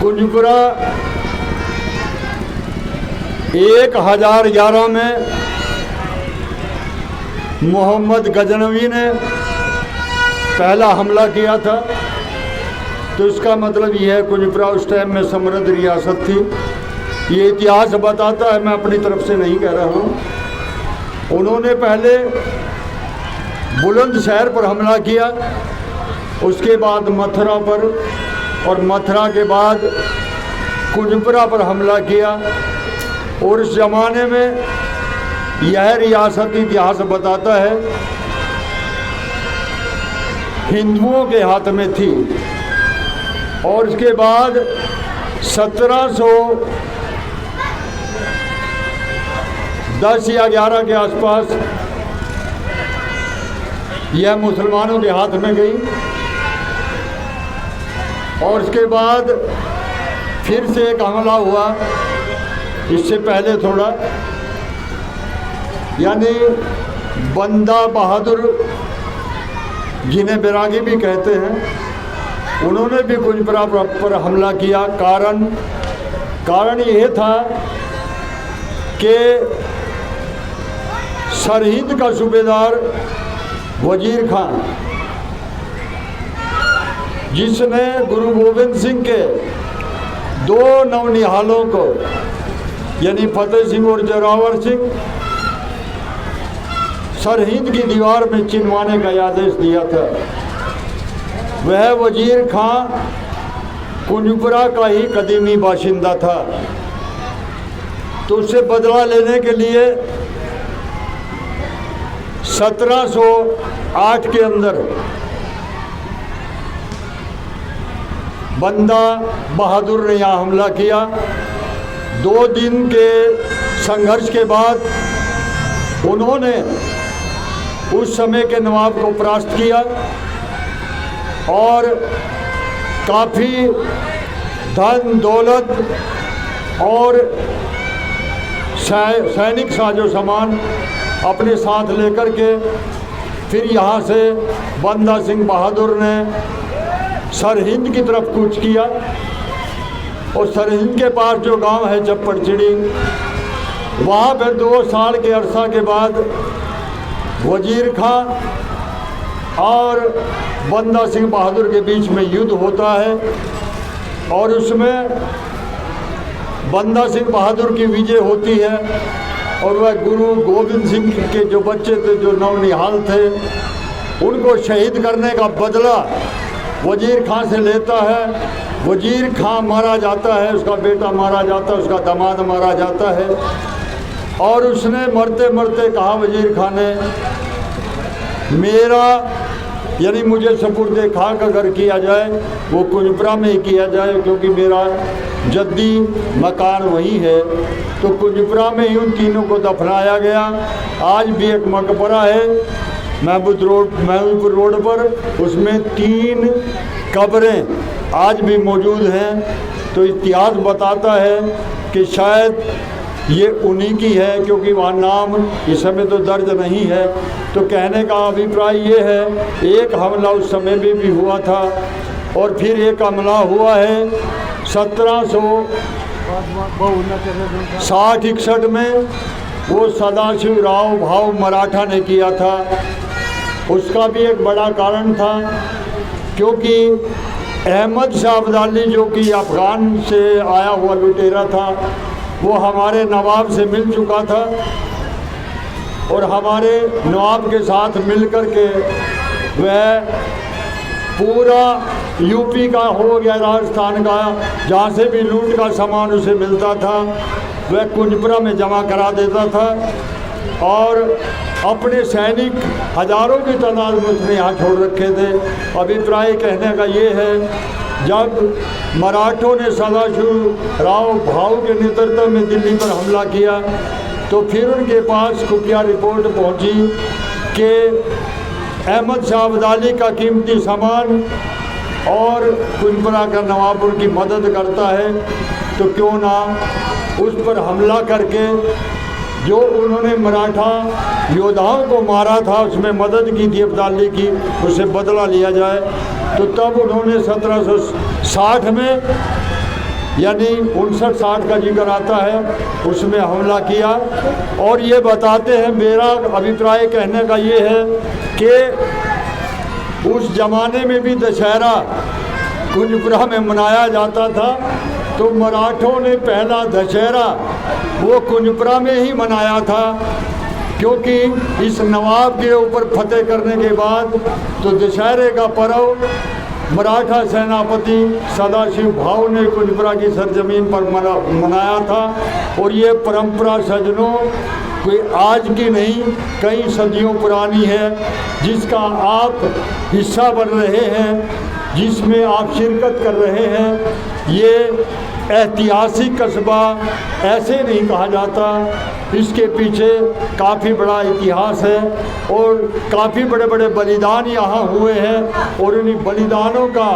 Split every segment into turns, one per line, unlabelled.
कुंजपुरा 1011 में मोहम्मद गजनवी ने पहला हमला किया था। तो इसका मतलब ये है कुंजपुरा उस टाइम में समृद्ध रियासत थी। ये इतिहास बताता है, मैं अपनी तरफ से नहीं कह रहा हूँ। उन्होंने पहले बुलंदशहर पर हमला किया, उसके बाद मथुरा पर, और मथुरा के बाद कुंजपुरा पर हमला किया। और इस ज़माने में यह रियासत इतिहास बताता है हिंदुओं के हाथ में थी। और इसके बाद 1710 या 11 के आसपास यह मुसलमानों के हाथ में गई। और इसके बाद फिर से एक हमला हुआ, इससे पहले थोड़ा, यानी बंदा बहादुर जिन्हें बैरागी भी कहते हैं, उन्होंने भी कुंजपुरा पर हमला किया। कारण यह था कि सरहिंद का सूबेदार वजीर खान, जिसने गुरु गोविंद सिंह के 2 नवनिहालों को, यानी फतेह सिंह और जोरावर सिंह, सरहिंद की दीवार में चिनवाने का आदेश दिया था, वह वजीर खां कुंजपुरा का ही कदीमी बाशिंदा था। तो उससे बदला लेने के लिए 1708 के अंदर बंदा बहादुर ने यहाँ हमला किया। 2 दिन के संघर्ष के बाद उन्होंने उस समय के नवाब को परास्त किया और काफ़ी धन दौलत और सैनिक साजो सामान अपने साथ लेकर के फिर यहाँ से बंदा सिंह बहादुर ने सरहिंद की तरफ कूच किया। और सरहिंद के पास जो गांव है चप्पड़चिड़ी, वहाँ पर 2 साल के अरसा के बाद वजीर खां और बंदा सिंह बहादुर के बीच में युद्ध होता है। और उसमें बंदा सिंह बहादुर की विजय होती है और वह गुरु गोविंद सिंह के जो बच्चे थे, जो नवनिहाल थे, उनको शहीद करने का बदला वजीर खां से लेता है। वजीर खां मारा जाता है, उसका बेटा मारा जाता है, उसका दामाद मारा जाता है। और उसने मरते मरते कहा वजीर खां ने, मेरा यानी मुझे सपुर्दे खाक अगर किया जाए वो कुंजपुरा में ही किया जाए, क्योंकि मेरा जद्दी मकान वही है। तो कुंजपुरा में ही उन तीनों को दफनाया गया। आज भी एक मकबरा है महमूदपुर रोड पर, उसमें 3 कब्रें आज भी मौजूद हैं। तो इतिहास बताता है कि शायद ये उन्हीं की है, क्योंकि वहाँ नाम इस समय तो दर्ज नहीं है। तो कहने का अभिप्राय ये है, एक हमला उस समय भी हुआ था और फिर एक हमला हुआ है 1760-61 में, वो सदाशिव राव भाव मराठा ने किया था। उसका भी एक बड़ा कारण था, क्योंकि अहमद शाह अब्दाली जो कि अफ़गान से आया हुआ लुटेरा था, वो हमारे नवाब से मिल चुका था और हमारे नवाब के साथ मिल कर के वह पूरा यूपी का हो गया, राजस्थान का, जहाँ से भी लूट का सामान उसे मिलता था वह कुंजपुरा में जमा करा देता था। और अपने सैनिक हजारों की तादाद में उसने यहाँ छोड़ रखे थे। अभिप्राय कहने का ये है, जब मराठों ने सदाशिव राव भाव के नेतृत्व में दिल्ली पर हमला किया, तो फिर उनके पास खुफिया रिपोर्ट पहुंची कि अहमद शाह अब्दाली का कीमती सामान और कुंजपुरा का नवाब उनकी मदद करता है, तो क्यों ना उस पर हमला करके जो उन्होंने मराठा योद्धाओं को मारा था, उसमें मदद की थी अब्दाली की, उससे बदला लिया जाए। तो तब उन्होंने 1760 में यानी 59-60 का जिक्र आता है, उसमें हमला किया। और ये बताते हैं, मेरा अभिप्राय कहने का ये है कि उस ज़माने में भी दशहरा कुंजपुरा में मनाया जाता था, तो मराठों ने पहला दशहरा वो कुंजपुरा में ही मनाया था, क्योंकि इस नवाब के ऊपर फतेह करने के बाद तो दशहरे का पर्व मराठा सेनापति सदाशिव भाव ने कुंजपुरा की सरजमीन पर मनाया था। और ये परंपरा सज्जनों कोई आज की नहीं, कई सदियों पुरानी है, जिसका आप हिस्सा बन रहे हैं, जिसमें आप शिरकत कर रहे हैं। ये ऐतिहासिक कस्बा ऐसे नहीं कहा जाता, इसके पीछे काफ़ी बड़ा इतिहास है और काफ़ी बड़े बड़े बलिदान यहाँ हुए हैं। और उन्हीं बलिदानों का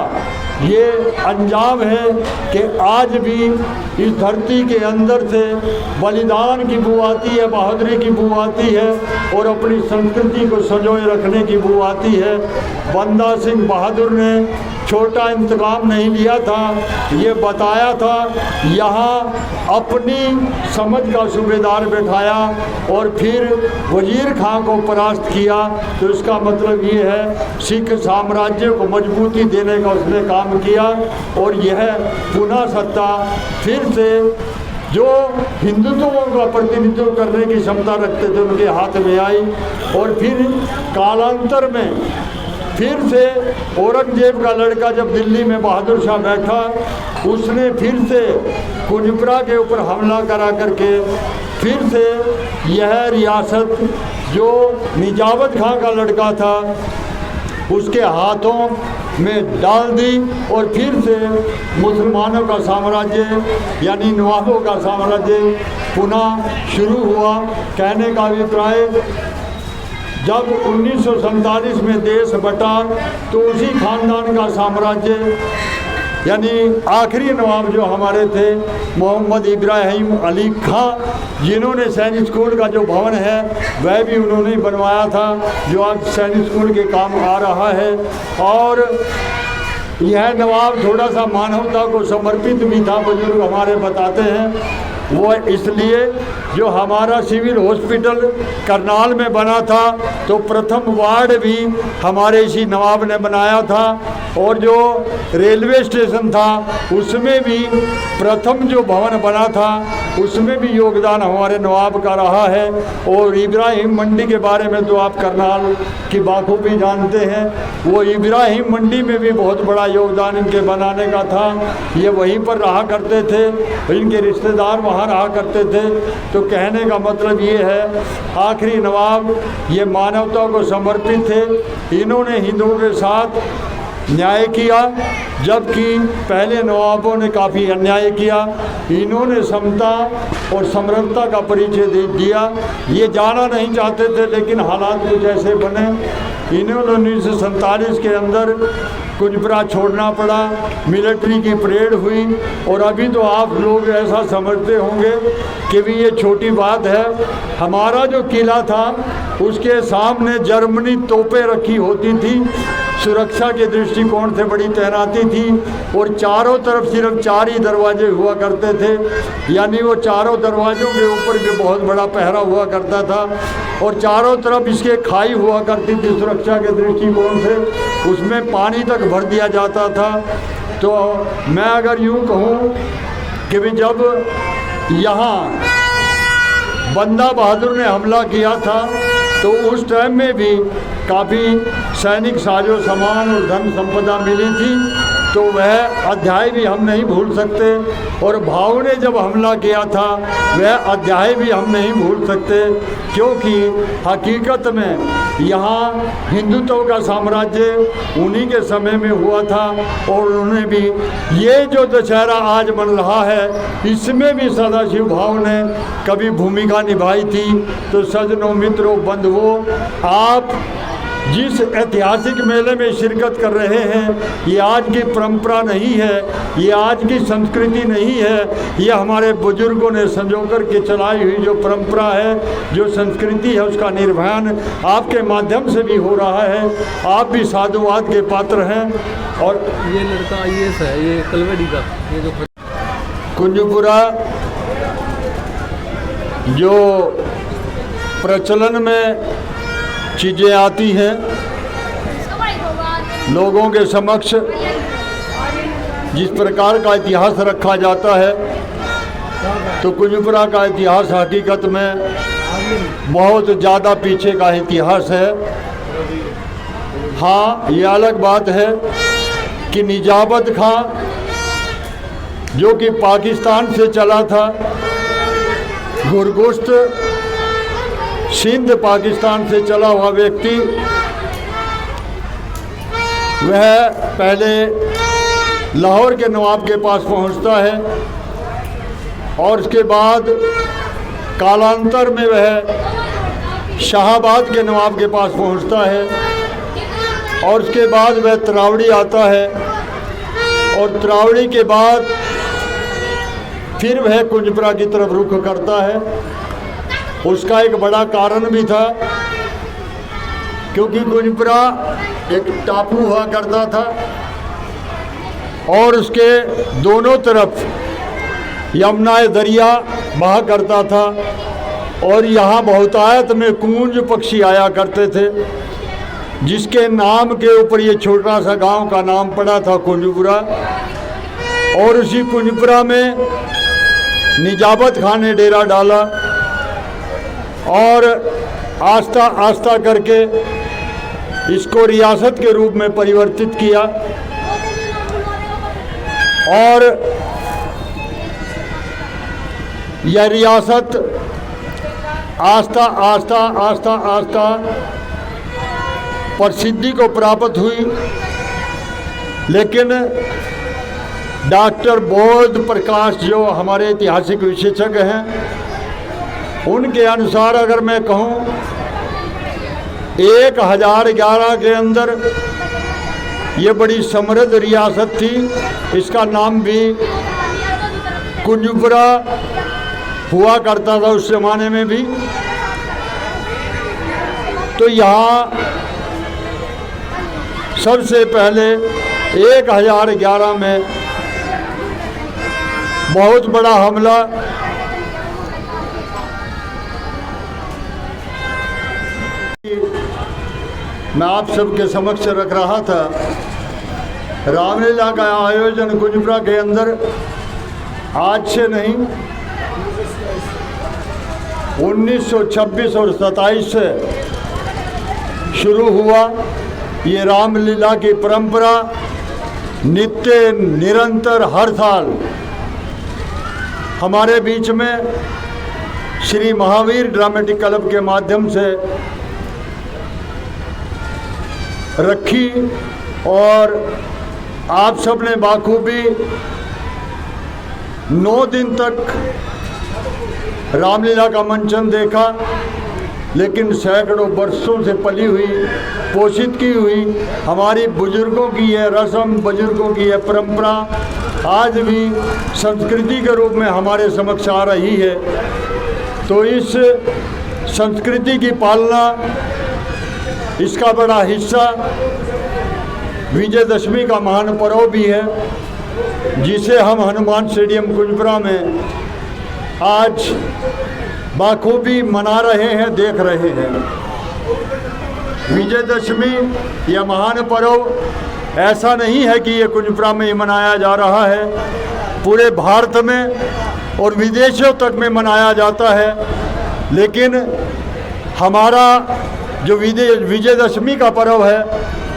ये अंजाम है कि आज भी इस धरती के अंदर से बलिदान की बू आती है, बहादुरी की बू आती है और अपनी संस्कृति को संजोए रखने की बू आती है। बंदा सिंह बहादुर ने छोटा इंतकाम नहीं लिया था, ये बताया था, यहाँ अपनी समझ का सूबेदार बैठाया और फिर वजीर खां को परास्त किया। तो इसका मतलब ये है सिख साम्राज्य को मजबूती देने का उसने काम किया। और यह पुनः सत्ता फिर से जो हिंदुत्व का प्रतिनिधित्व करने की क्षमता रखते थे उनके हाथ में आई। और फिर कालांतर में फिर से औरंगजेब का लड़का जब दिल्ली में बहादुर शाह बैठा, उसने फिर से कुंजपुरा के ऊपर हमला करा करके फिर से यह रियासत जो निजावत खां का लड़का था उसके हाथों में डाल दी। और फिर से मुसलमानों का साम्राज्य यानी नवाबों का साम्राज्य पुनः शुरू हुआ। कहने का अभिप्राय, जब 1947 में देश बटा तो उसी खानदान का साम्राज्य यानी आखिरी नवाब जो हमारे थे मोहम्मद इब्राहिम अली खां, जिन्होंने सैनिक स्कूल का जो भवन है वह भी उन्होंने बनवाया था, जो आज सैनिक स्कूल के काम आ रहा है। और यह नवाब थोड़ा सा मानवता को समर्पित भी था, बुजुर्ग हमारे बताते हैं। वो इसलिए जो हमारा सिविल हॉस्पिटल करनाल में बना था तो प्रथम वार्ड भी हमारे इसी नवाब ने बनाया था। और जो रेलवे स्टेशन था उसमें भी प्रथम जो भवन बना था उसमें भी योगदान हमारे नवाब का रहा है। और इब्राहिम मंडी के बारे में तो आप करनाल की बाखूबी जानते हैं, वो इब्राहिम मंडी में भी बहुत बड़ा योगदान इनके बनाने का था। ये वहीं पर रहा करते थे, इनके रिश्तेदार वहाँ रहा करते थे। तो कहने का मतलब ये है, आखिरी नवाब ये मानवता को समर्पित थे। इन्होंने हिंदुओं के साथ न्याय किया, जबकि पहले नवाबों ने काफ़ी अन्याय किया। इन्होंने समता और समरसता का परिचय दे दिया। ये जाना नहीं चाहते थे लेकिन हालात कुछ ऐसे बने, इन्होंने 1947 के अंदर कुंजपुरा छोड़ना पड़ा, मिलिट्री की परेड हुई। और अभी तो आप लोग ऐसा समझते होंगे कि भी ये छोटी बात है, हमारा जो किला था उसके सामने जर्मनी तोपें रखी होती थी, सुरक्षा के दृष्टिकोण से बड़ी तैनाती थी। और चारों तरफ सिर्फ 4 ही दरवाजे हुआ करते थे, यानी वो चारों दरवाज़ों के ऊपर भी बहुत बड़ा पहरा हुआ करता था। और चारों तरफ इसके खाई हुआ करती थी सुरक्षा के दृष्टिकोण से, उसमें पानी तक भर दिया जाता था। तो मैं अगर यूँ कहूँ कि भी जब यहाँ बंदा बहादुर ने हमला किया था तो उस टाइम में भी काफ़ी सैनिक साजो सामान और धन संपदा मिली थी, तो वह अध्याय भी हम नहीं भूल सकते। और भाव ने जब हमला किया था वह अध्याय भी हम नहीं भूल सकते, क्योंकि हकीकत में यहाँ हिंदुत्व का साम्राज्य उन्हीं के समय में हुआ था। और उन्होंने भी ये जो दशहरा आज बन रहा है इसमें भी सदाशिव भाव ने कभी भूमिका निभाई थी। तो सज्जनों, मित्रों, बंधुओं, आप जिस ऐतिहासिक मेले में शिरकत कर रहे हैं ये आज की परंपरा नहीं है, ये आज की संस्कृति नहीं है, ये हमारे बुजुर्गों ने संजो कर के चलाई हुई जो परंपरा है, जो संस्कृति है, उसका निर्वहन आपके माध्यम से भी हो रहा है। आप भी साधुवाद के पात्र हैं। और
ये लड़का IAS है, ये कलवेडी का, ये जो
कुंजपुरा जो प्रचलन में चीज़ें आती हैं लोगों के समक्ष जिस प्रकार का इतिहास रखा जाता है, तो कुंजपुरा का इतिहास हकीकत में बहुत ज़्यादा पीछे का इतिहास है। हाँ, ये अलग बात है कि निजाबत खां जो कि पाकिस्तान से चला था, गुरगुश्त सिंध पाकिस्तान से चला हुआ व्यक्ति, वह पहले लाहौर के नवाब के पास पहुंचता है और उसके बाद कालांतर में वह शाहाबाद के नवाब के पास पहुंचता है और उसके बाद वह त्रावड़ी आता है और त्रावड़ी के बाद फिर वह कुंजपुरा की तरफ रुख करता है। उसका एक बड़ा कारण भी था क्योंकि कुंजपुरा एक टापू हुआ करता था और उसके दोनों तरफ यमुना दरिया बहा करता था और यहाँ बहुतायत में कूंज पक्षी आया करते थे, जिसके नाम के ऊपर ये छोटा सा गांव का नाम पड़ा था कुंजपुरा। और उसी कुंजपुरा में निजाबत खां ने डेरा डाला और आस्ता आस्ता करके इसको रियासत के रूप में परिवर्तित किया और यह रियासत आस्ता आस्ता आस्ता आस्ता प्रसिद्धि को प्राप्त हुई। लेकिन डॉक्टर बोध प्रकाश जो हमारे ऐतिहासिक विशेषज्ञ हैं, उनके अनुसार अगर मैं कहूँ 1011 के अंदर ये बड़ी समृद्ध रियासत थी। इसका नाम भी कुंजपुरा हुआ करता था उस ज़माने में भी। तो यहाँ सबसे पहले 1011 में बहुत बड़ा हमला मैं आप सबके समक्ष रख रहा था। रामलीला का आयोजन कुंजपुरा के अंदर आज से नहीं 1926 और 27 से शुरू हुआ। ये रामलीला की परंपरा नित्य निरंतर हर साल हमारे बीच में श्री महावीर ड्रामेटिक क्लब के माध्यम से रखी और आप सब ने बाखूबी 9 दिन तक रामलीला का मंचन देखा। लेकिन सैकड़ों वर्षों से पली हुई, पोषित की हुई हमारी बुजुर्गों की यह रस्म, बुजुर्गों की यह परंपरा आज भी संस्कृति के रूप में हमारे समक्ष आ रही है। तो इस संस्कृति की पालना, इसका बड़ा हिस्सा विजयदशमी का महान पर्व भी है, जिसे हम हनुमान स्टेडियम कुंजपुरा में आज बाखूबी मना रहे हैं, देख रहे हैं। विजयदशमी यह महान पर्व ऐसा नहीं है कि ये कुंजपुरा में ही मनाया जा रहा है, पूरे भारत में और विदेशों तक में मनाया जाता है। लेकिन हमारा जो विजयदशमी का पर्व है,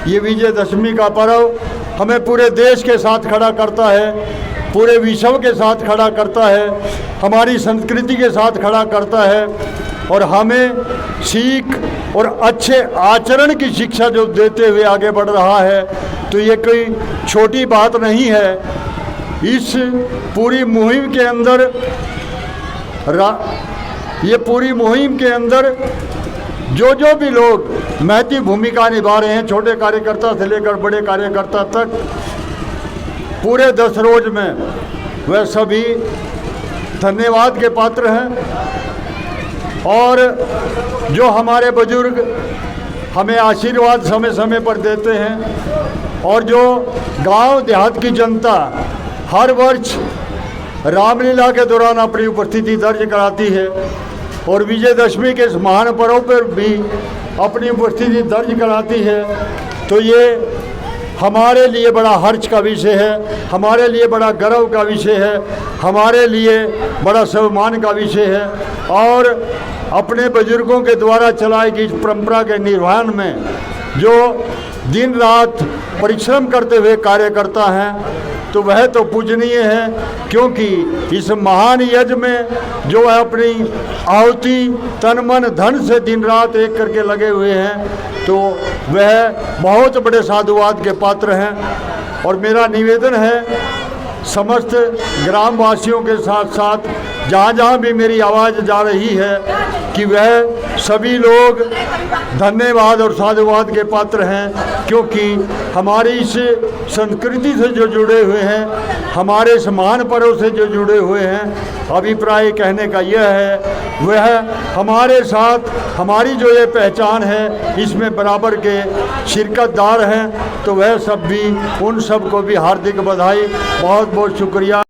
ये विजयदशमी का पर्व हमें पूरे देश के साथ खड़ा करता है, पूरे विश्व के साथ खड़ा करता है, हमारी संस्कृति के साथ खड़ा करता है और हमें सीख और अच्छे आचरण की शिक्षा जो देते हुए आगे बढ़ रहा है। तो ये कोई छोटी बात नहीं है। इस पूरी मुहिम के अंदर पूरी मुहिम के अंदर जो भी लोग महती भूमिका निभा रहे हैं, छोटे कार्यकर्ता से लेकर बड़े कार्यकर्ता तक, पूरे 10 रोज में वह सभी धन्यवाद के पात्र हैं। और जो हमारे बुजुर्ग हमें आशीर्वाद समय समय पर देते हैं और जो गांव देहात की जनता हर वर्ष रामलीला के दौरान अपनी उपस्थिति दर्ज कराती है और विजयदशमी के इस महान पर्व पर भी अपनी उपस्थिति दर्ज कराती है, तो ये हमारे लिए बड़ा हर्ष का विषय है, हमारे लिए बड़ा गर्व का विषय है, हमारे लिए बड़ा सम्मान का विषय है। और अपने बुजुर्गों के द्वारा चलाई गई इस परंपरा के निर्वहन में जो दिन रात परिश्रम करते हुए कार्य करता है, तो वह तो पूजनीय है, क्योंकि इस महान यज्ञ में जो है अपनी आहुति तन मन धन से दिन रात एक करके लगे हुए हैं, तो वह बहुत बड़े साधुवाद के पात्र हैं। और मेरा निवेदन है समस्त ग्रामवासियों के साथ साथ जहाँ जहाँ भी मेरी आवाज़ जा रही है कि वह सभी लोग धन्यवाद और साधुवाद के पात्र हैं, क्योंकि हमारी इस संस्कृति से जो जुड़े हुए हैं, हमारे इस महान पर्व से जो जुड़े हुए हैं। अभिप्राय कहने का यह है वह हमारे साथ हमारी जो ये पहचान है इसमें बराबर के शिरकतदार हैं, तो वह सब भी उन सब को भी हार्दिक बधाई, बहुत बहुत शुक्रिया।